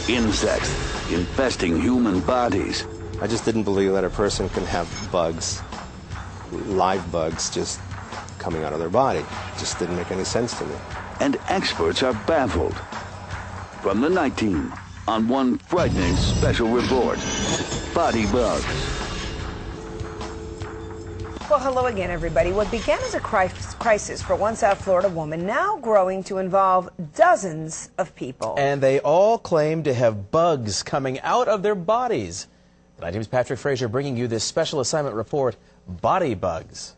insects infesting human bodies. I just didn't believe that a person can have bugs, live bugs, just coming out of their body. It just didn't make any sense to me. And experts are baffled. From the night team on one frightening special report, body bugs. Well, hello again, everybody. What began as a crisis for one South Florida woman now growing to involve dozens of people. And they all claim to have bugs coming out of their bodies. My name is Patrick Frazier, bringing you this special assignment report, Body Bugs.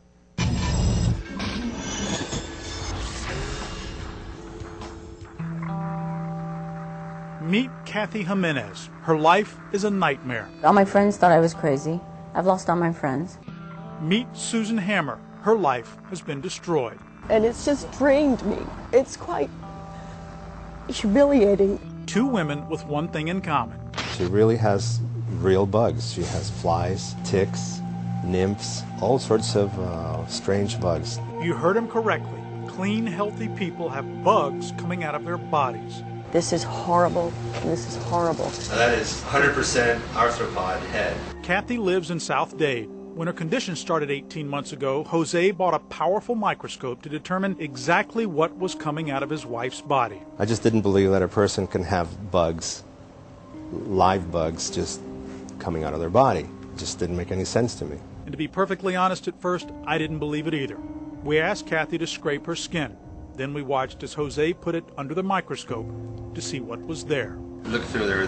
Meet Kathy Jimenez. Her life is a nightmare. All my friends thought I was crazy. I've lost all my friends. Meet Susan Hammer. Her life has been destroyed. And it's just drained me. It's quite humiliating. Two women with one thing in common. She really has real bugs. She has flies, ticks, nymphs, all sorts of strange bugs. You heard him correctly. Clean, healthy people have bugs coming out of their bodies. This is horrible. This is horrible. Now that is 100% arthropod head. Kathy lives in South Dade. When her condition started 18 months ago, Jose bought a powerful microscope to determine exactly what was coming out of his wife's body. I just didn't believe that a person can have bugs, live bugs, just coming out of their body. It just didn't make any sense to me. And to be perfectly honest, at first, I didn't believe it either. We asked Kathy to scrape her skin. Then we watched as Jose put it under the microscope to see what was there. Look through there.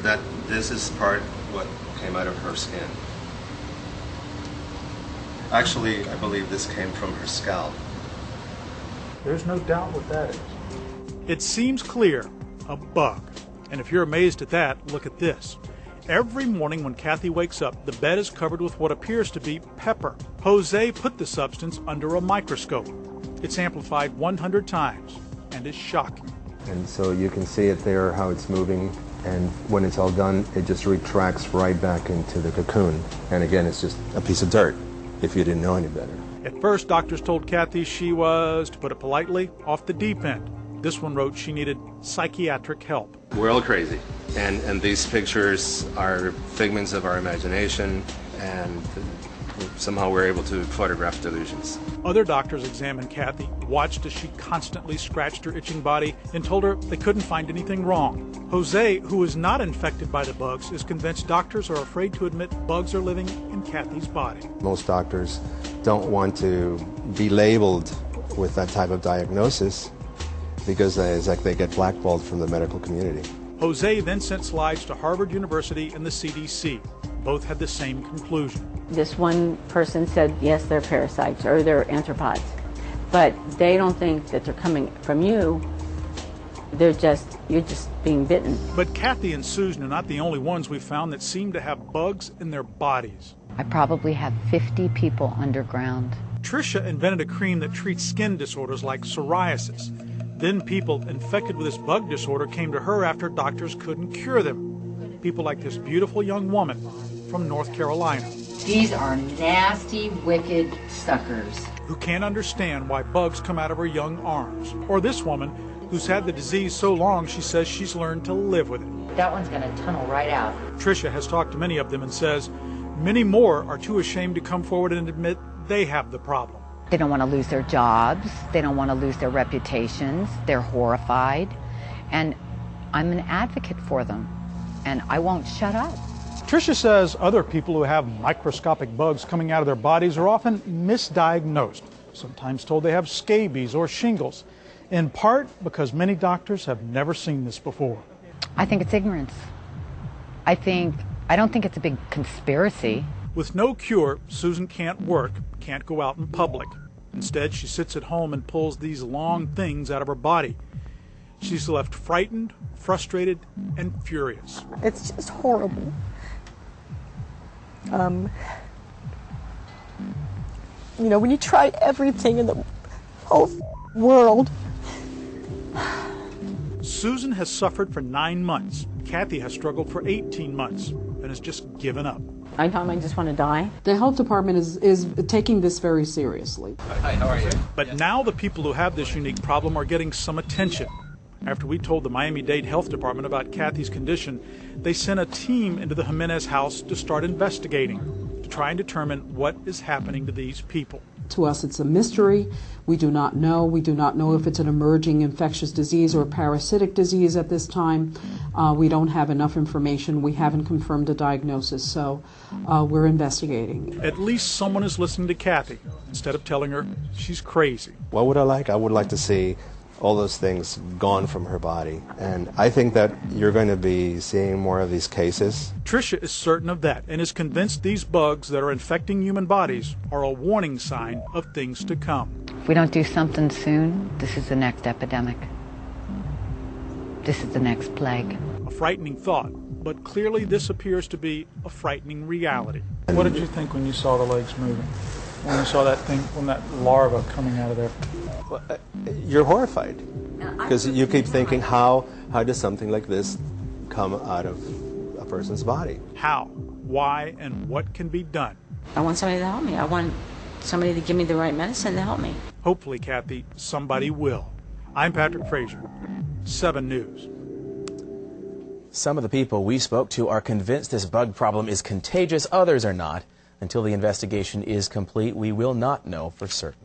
This is part what came out of her skin. Actually, I believe this came from her scalp. There's no doubt what that is. It seems clear, a bug. And if you're amazed at that, look at this. Every morning when Kathy wakes up, the bed is covered with what appears to be pepper. Jose put the substance under a microscope. It's amplified 100 times and is shocking. And so you can see it there, how it's moving, and when it's all done, it just retracts right back into the cocoon. And again, it's just a piece of dirt, if you didn't know any better. At first, doctors told Kathy she was, to put it politely, off the deep end. This one wrote she needed psychiatric help. We're all crazy, and these pictures are figments of our imagination, and somehow we're able to photograph delusions. Other doctors examined Kathy, watched as she constantly scratched her itching body, and told her they couldn't find anything wrong. Jose, who is not infected by the bugs, is convinced doctors are afraid to admit bugs are living in Kathy's body. Most doctors don't want to be labeled with that type of diagnosis because it's like they get blackballed from the medical community. Jose then sent slides to Harvard University and the CDC. Both had the same conclusion. This one person said, yes, they're parasites or they're arthropods, but they don't think that they're coming from you. You're just being bitten. But Kathy and Susan are not the only ones we found that seem to have bugs in their bodies. I probably have 50 people underground. Tricia invented a cream that treats skin disorders like psoriasis. Then people infected with this bug disorder came to her after doctors couldn't cure them. People like this beautiful young woman from North Carolina. These are nasty, wicked suckers. Who can't understand why bugs come out of her young arms. Or this woman who's had the disease so long she says she's learned to live with it. That one's going to tunnel right out. Tricia has talked to many of them and says many more are too ashamed to come forward and admit they have the problem. They don't want to lose their jobs. They don't want to lose their reputations. They're horrified. And I'm an advocate for them. And I won't shut up. Tricia says other people who have microscopic bugs coming out of their bodies are often misdiagnosed, sometimes told they have scabies or shingles, in part because many doctors have never seen this before. I think it's ignorance. I don't think it's a big conspiracy. With no cure, Susan can't work, can't go out in public. Instead, she sits at home and pulls these long things out of her body. She's left frightened, frustrated, and furious. It's just horrible. You know, when you try everything in the whole world. Susan has suffered for 9 months. Kathy has struggled for 18 months and has just given up. I tell them I just want to die. The health department is taking this very seriously. Hi, how are you? But now the people who have this unique problem are getting some attention. After we told the Miami-Dade Health Department about Kathy's condition, they sent a team into the Jimenez house to start investigating, to try and determine what is happening to these people. To us, it's a mystery. We do not know. We do not know if it's an emerging infectious disease or parasitic disease at this time. We don't have enough information. We haven't confirmed a diagnosis, so we're investigating. At least someone is listening to Kathy instead of telling her she's crazy. What would I like? I would like to see all those things gone from her body. And I think that you're going to be seeing more of these cases. Tricia is certain of that and is convinced these bugs that are infecting human bodies are a warning sign of things to come. If we don't do something soon, this is the next epidemic. This is the next plague. A frightening thought, but clearly this appears to be a frightening reality. What did you think when you saw the legs moving? When you saw that thing, when that larva coming out of there? Well, you're horrified because you keep thinking, how does something like this come out of a person's body? How, why, and what can be done? I want somebody to help me. I want somebody to give me the right medicine to help me. Hopefully, Kathy, somebody will. I'm Patrick Frazier, 7 News. Some of the people we spoke to are convinced this bug problem is contagious. Others are not. Until the investigation is complete, we will not know for certain.